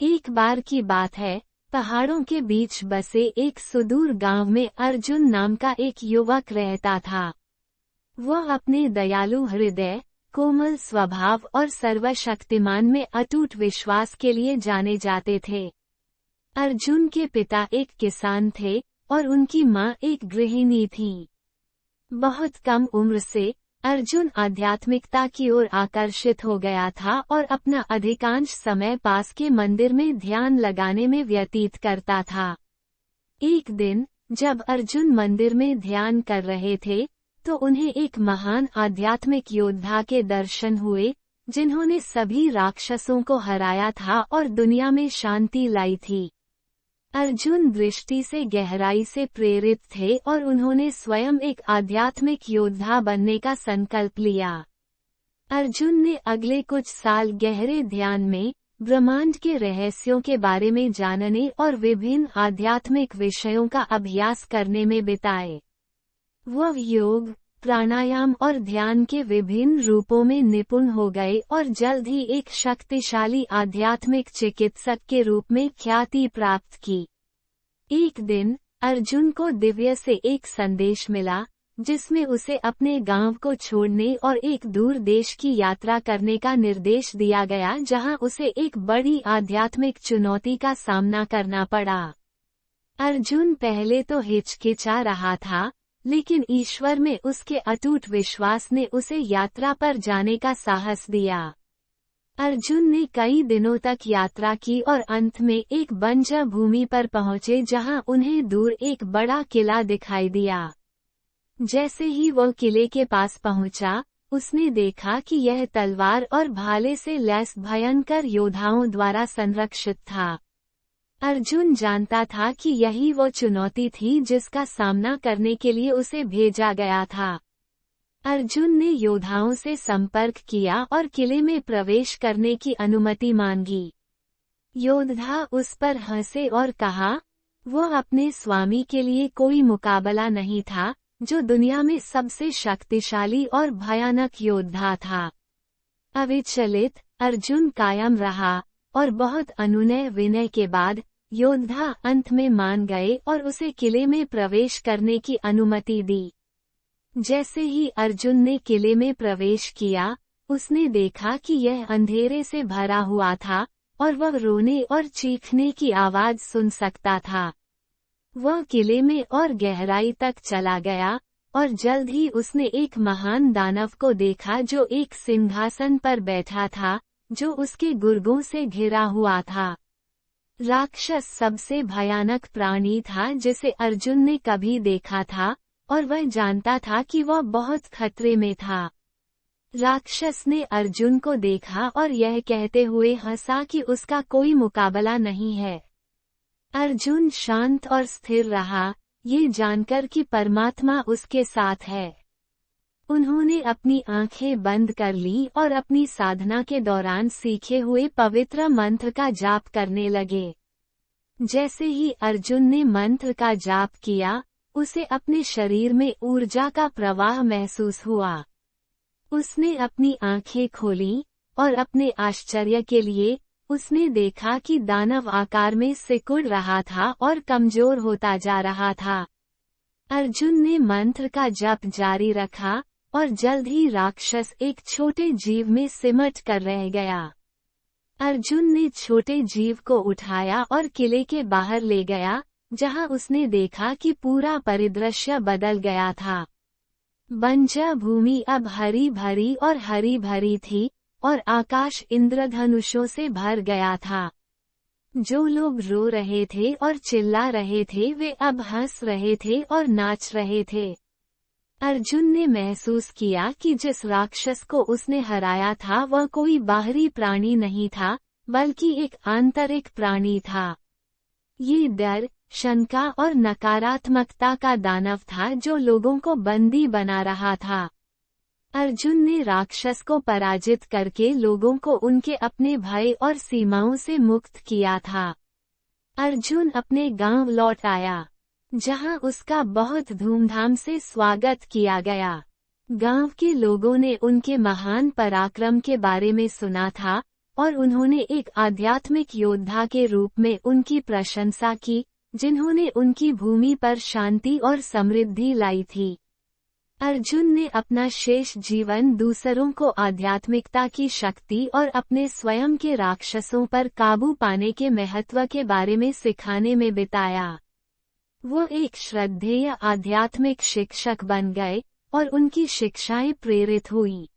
एक बार की बात है, पहाड़ों के बीच बसे एक सुदूर गांव में अर्जुन नाम का एक युवक रहता था। वह अपने दयालु हृदय, कोमल स्वभाव और सर्वशक्तिमान में अटूट विश्वास के लिए जाने जाते थे। अर्जुन के पिता एक किसान थे और उनकी मां एक गृहिणी थी। बहुत कम उम्र से अर्जुन आध्यात्मिकता की ओर आकर्षित हो गया था और अपना अधिकांश समय पास के मंदिर में ध्यान लगाने में व्यतीत करता था। एक दिन जब अर्जुन मंदिर में ध्यान कर रहे थे, तो उन्हें एक महान आध्यात्मिक योद्धा के दर्शन हुए, जिन्होंने सभी राक्षसों को हराया था और दुनिया में शांति लाई थी। अर्जुन दृष्टि से गहराई से प्रेरित थे और उन्होंने स्वयं एक आध्यात्मिक योद्धा बनने का संकल्प लिया। अर्जुन ने अगले कुछ साल गहरे ध्यान में ब्रह्मांड के रहस्यों के बारे में जानने और विभिन्न आध्यात्मिक विषयों का अभ्यास करने में बिताए। वह योग, प्राणायाम और ध्यान के विभिन्न रूपों में निपुण हो गए और जल्द ही एक शक्तिशाली आध्यात्मिक चिकित्सक के रूप में ख्याति प्राप्त की। एक दिन अर्जुन को दिव्य से एक संदेश मिला, जिसमें उसे अपने गांव को छोड़ने और एक दूर देश की यात्रा करने का निर्देश दिया गया, जहां उसे एक बड़ी आध्यात्मिक चुनौती का सामना करना पड़ा। अर्जुन पहले तो हिचकिचा रहा था, लेकिन ईश्वर में उसके अटूट विश्वास ने उसे यात्रा पर जाने का साहस दिया। अर्जुन ने कई दिनों तक यात्रा की और अंत में एक बंजर भूमि पर पहुंचे, जहां उन्हें दूर एक बड़ा किला दिखाई दिया। जैसे ही वह किले के पास पहुंचा, उसने देखा कि यह तलवार और भाले से लैस भयंकर योद्धाओं द्वारा संरक्षित था। अर्जुन जानता था कि यही वो चुनौती थी जिसका सामना करने के लिए उसे भेजा गया था। अर्जुन ने योद्धाओं से संपर्क किया और किले में प्रवेश करने की अनुमति मांगी। योद्धा उस पर हंसे और कहा, वह अपने स्वामी के लिए कोई मुकाबला नहीं था, जो दुनिया में सबसे शक्तिशाली और भयानक योद्धा था। अविचलित अर्जुन कायम रहा और बहुत अनुनय विनय के बाद योद्धा अंत में मान गए और उसे किले में प्रवेश करने की अनुमति दी। जैसे ही अर्जुन ने किले में प्रवेश किया, उसने देखा कि यह अंधेरे से भरा हुआ था और वह रोने और चीखने की आवाज सुन सकता था। वह किले में और गहराई तक चला गया और जल्द ही उसने एक महान दानव को देखा, जो एक सिंहासन पर बैठा था, जो उसके गुर्गों से घिरा हुआ था। राक्षस सबसे भयानक प्राणी था जिसे अर्जुन ने कभी देखा था, और वह जानता था कि वह बहुत खतरे में था। राक्षस ने अर्जुन को देखा और यह कहते हुए हंसा कि उसका कोई मुकाबला नहीं है। अर्जुन शांत और स्थिर रहा, ये जानकर कि परमात्मा उसके साथ है। उन्होंने अपनी आंखें बंद कर ली और अपनी साधना के दौरान सीखे हुए पवित्र मंत्र का जाप करने लगे। जैसे ही अर्जुन ने मंत्र का जाप किया, उसे अपने शरीर में ऊर्जा का प्रवाह महसूस हुआ। उसने अपनी आंखें खोलीं और अपने आश्चर्य के लिए उसने देखा कि दानव आकार में सिकुड़ रहा था और कमजोर होता जा रहा था। अर्जुन ने मंत्र का जप जारी रखा और जल्द ही राक्षस एक छोटे जीव में सिमट कर रह गया। अर्जुन ने छोटे जीव को उठाया और किले के बाहर ले गया, जहां उसने देखा कि पूरा परिदृश्य बदल गया था। बंजर भूमि अब हरी भरी और हरी भरी थी और आकाश इंद्रधनुषों से भर गया था। जो लोग रो रहे थे और चिल्ला रहे थे, वे अब हंस रहे थे और नाच रहे थे। अर्जुन ने महसूस किया कि जिस राक्षस को उसने हराया था वह कोई बाहरी प्राणी नहीं था, बल्कि एक आंतरिक प्राणी था। ये डर, शंका और नकारात्मकता का दानव था जो लोगों को बंदी बना रहा था। अर्जुन ने राक्षस को पराजित करके लोगों को उनके अपने भय और सीमाओं से मुक्त किया था। अर्जुन अपने गांव लौट आया, जहां उसका बहुत धूमधाम से स्वागत किया गया। गांव के लोगों ने उनके महान पराक्रम के बारे में सुना था और उन्होंने एक आध्यात्मिक योद्धा के रूप में उनकी प्रशंसा की, जिन्होंने उनकी भूमि पर शांति और समृद्धि लाई थी। अर्जुन ने अपना शेष जीवन दूसरों को आध्यात्मिकता की शक्ति और अपने स्वयं के राक्षसों पर काबू पाने के महत्व के बारे में सिखाने में बिताया। वो एक श्रद्धेय आध्यात्मिक शिक्षक बन गए और उनकी शिक्षाएं प्रेरित हुई।